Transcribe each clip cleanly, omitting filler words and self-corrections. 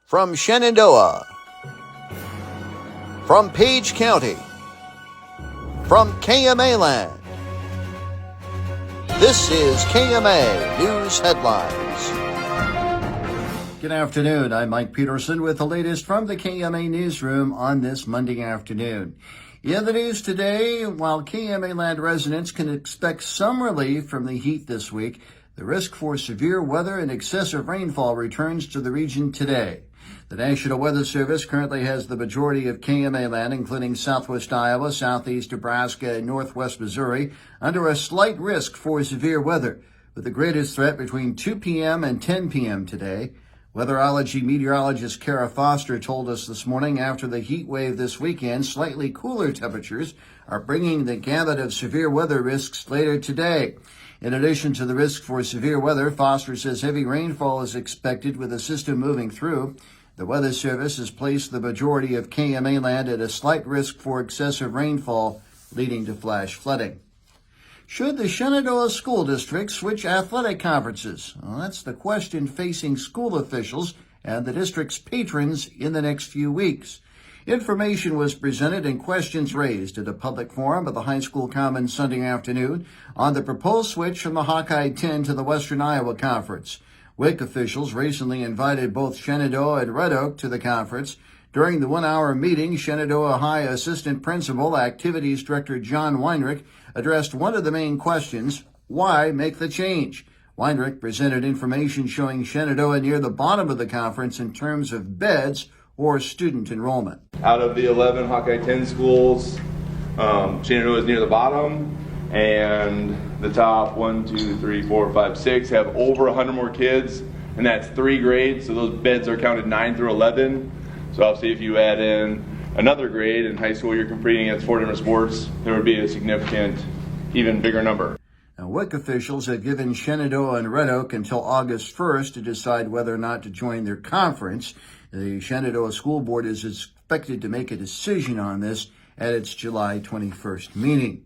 From Shenandoah, from Page County, from KMA land, this is KMA News Headlines. Good afternoon. I'm Mike Peterson with the latest from the KMA newsroom on this Monday afternoon. In the news today, while KMA land residents can expect some relief from the heat this week, the risk for severe weather and excessive rainfall returns to the region today. The National Weather Service currently has the majority of KMA land, including southwest Iowa, southeast Nebraska, and northwest Missouri, under a slight risk for severe weather, with the greatest threat between 2 p.m. and 10 p.m. today. Weatherology meteorologist Kara Foster told us this morning after the heat wave this weekend, slightly cooler temperatures are bringing the gamut of severe weather risks later today. In addition to the risk for severe weather, Foster says heavy rainfall is expected with the system moving through. The Weather Service has placed the majority of KMA land at a slight risk for excessive rainfall, leading to flash flooding. Should the Shenandoah School District switch athletic conferences? Well, that's the question facing school officials and the district's patrons in the next few weeks. Information was presented and questions raised at a public forum at the High School Commons Sunday afternoon on the proposed switch from the Hawkeye 10 to the Western Iowa Conference. WIC officials recently invited both Shenandoah and Red Oak to the conference. During the one-hour meeting, Shenandoah High Assistant Principal Activities Director John Weinrich addressed one of the main questions: why make the change? Weinrich presented information showing Shenandoah near the bottom of the conference in terms of beds or student enrollment. Out of the 11 Hawkeye 10 schools, Shenandoah is near the bottom, and the top 1, 2, 3, 4, 5, 6 have over 100 more kids, and that's 3 grades, so those beds are counted 9 through 11. So obviously if you add in another grade in high school, you're competing against 4 different sports, there would be a significant, even bigger number. Now, WIC officials have given Shenandoah and Red Oak until August 1st to decide whether or not to join their conference. The Shenandoah School Board is expected to make a decision on this at its July 21st meeting.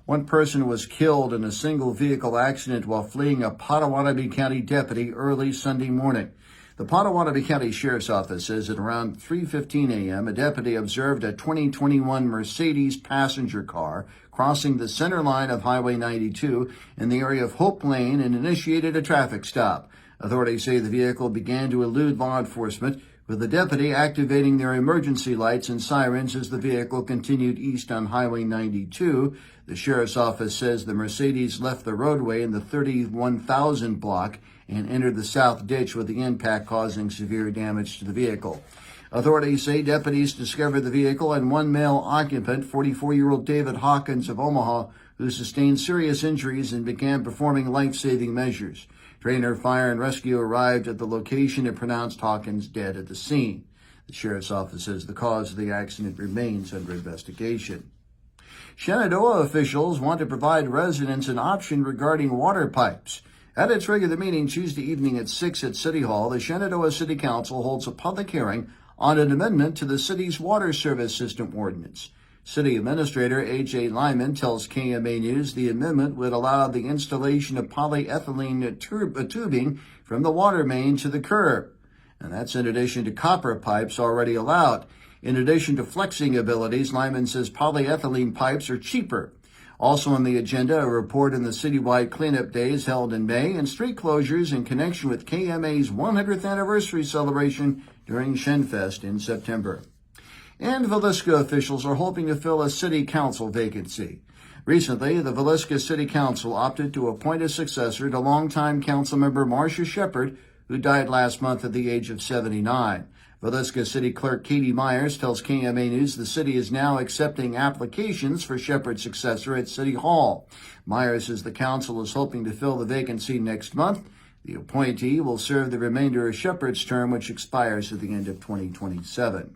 One person was killed in a single vehicle accident while fleeing a Pottawatomie County deputy early Sunday morning. The Pottawatomie County Sheriff's Office says at around 3:15 a.m., a deputy observed a 2021 Mercedes passenger car crossing the center line of Highway 92 in the area of Hope Lane and initiated a traffic stop. Authorities say the vehicle began to elude law enforcement, with the deputy activating their emergency lights and sirens as the vehicle continued east on Highway 92. The Sheriff's Office says the Mercedes left the roadway in the 31,000 block and entered the south ditch, with the impact causing severe damage to the vehicle. Authorities say deputies discovered the vehicle and one male occupant, 44-year-old David Hawkins of Omaha, who sustained serious injuries and began performing life-saving measures. Trainer Fire and Rescue arrived at the location and pronounced Hawkins dead at the scene. The Sheriff's Office says the cause of the accident remains under investigation. Shenandoah officials want to provide residents an option regarding water pipes. At its regular meeting Tuesday evening at 6 at City Hall, the Shenandoah City Council holds a public hearing on an amendment to the city's water service system ordinance. City Administrator A.J. Lyman tells KMA News the amendment would allow the installation of polyethylene tubing from the water main to the curb. And that's in addition to copper pipes already allowed. In addition to flexing abilities, Lyman says polyethylene pipes are cheaper. Also on the agenda, a report on the citywide cleanup days held in May and street closures in connection with KMA's 100th anniversary celebration during Shenfest in September. And Villisca officials are hoping to fill a city council vacancy. Recently, the Villisca City Council opted to appoint a successor to longtime councilmember Marcia Shepard, who died last month at the age of 79. Villisca City Clerk Katie Myers tells KMA News the city is now accepting applications for Shepard's successor at City Hall. Myers says the council is hoping to fill the vacancy next month. The appointee will serve the remainder of Shepard's term, which expires at the end of 2027.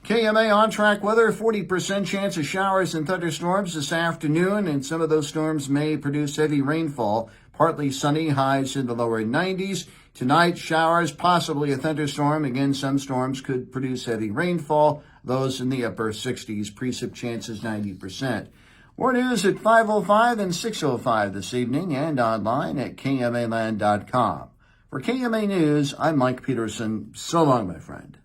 KMA on-track weather, 40% chance of showers and thunderstorms this afternoon, and some of those storms may produce heavy rainfall. Partly sunny, highs in the lower 90s. Tonight, showers, possibly a thunderstorm. Again, some storms could produce heavy rainfall. Those in the upper 60s. Precip chances 90%. More news at 5:05 and 6:05 this evening and online at KMAland.com. For KMA News, I'm Mike Peterson. So long, my friend.